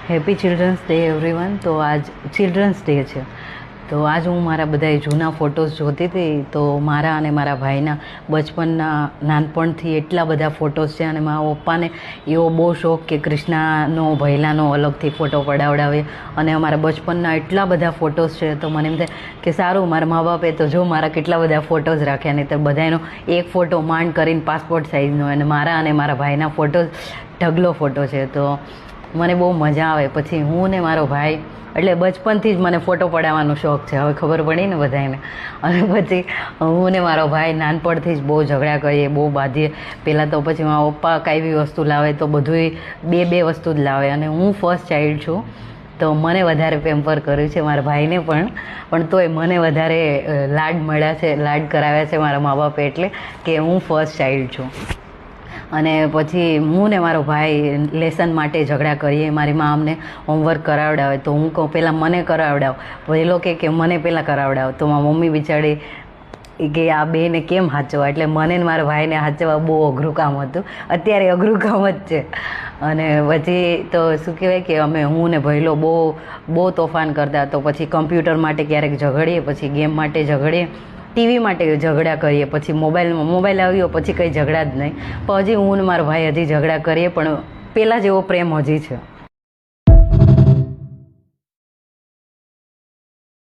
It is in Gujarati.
Happy children's day everyone. તો આજ ચિલ્ડ્રન્સ ડે છે, તો આજ હું મારા બધા જૂના ફોટોઝ જોતી હતી તો મારા અને મારા ભાઈના બચપનના નાનપણથી એટલા બધા ફોટોઝ છે. અને મારા પપ્પાને એવો બહુ શોખ કે કૃષ્ણાનો ભૈલાનો અલગથી ફોટો પડાવડાવે અને અમારા બચપનના એટલા બધા ફોટોઝ છે. તો મને એમ થાય કે સારું, મારા મા બાપે તો જો મારા કેટલા બધા ફોટોઝ રાખ્યા, નહીં તો બધાનો એક ફોટો માંડ કરીને પાસપોર્ટ સાઇઝનો, અને મારા અને મારા ભાઈના ફોટોઝ ઢગલો ફોટો છે. તો મને બહુ મજા આવે. પછી હું ને મારો ભાઈ, એટલે બચપનથી જ મને ફોટો પડાવવાનો શોખ છે, હવે ખબર પડી ને બધાને. અને પછી હું ને મારો ભાઈ નાનપણથી જ બહુ ઝઘડા કરીએ, બહુ બાંધીએ. પહેલાં તો પછી મારા પપ્પા કાંઈ બી વસ્તુ લાવે તો બધુંય બે વસ્તુ જ લાવે, અને હું ફર્સ્ટ ચાઇલ્ડ છું તો મને વધારે પેમ્પર કર્યું છે, મારા ભાઈને પણ તોય મને વધારે લાડ મળ્યા છે, લાડ કરાવ્યા છે મારા મા બાપે, એટલે કે હું ફર્સ્ટ ચાઇલ્ડ છું. અને પછી હું ને મારો ભાઈ લેસન માટે ઝઘડા કરીએ. મારી મા અમને હોમવર્ક કરાવડાવે તો હું કહું પહેલાં મને કરાવડાવ, પહેલો કે મને પહેલાં કરાવડાવ. તો મારી મમ્મી બિચારી કે આ બેને કેમ હાચવા, એટલે મને ને મારા ભાઈને હાચવા બહુ અઘરું કામ હતું. અત્યારે અઘરું કામ જ છે. અને પછી તો શું કહેવાય કે હું ને ભઈલો બહુ તોફાન કરતા. તો પછી કમ્પ્યુટર માટે ક્યારેક ઝઘડીએ, પછી ગેમ માટે ઝઘડીએ, ટીવી માટે ઝઘડા કરીએ, પછી મોબાઈલ આવ્યો પછી કંઈ ઝઘડા જ નહીં. પણ હજી હું ને મારો ભાઈ હજી ઝઘડા કરીએ, પણ પહેલાં જેવો પ્રેમ હજી છે.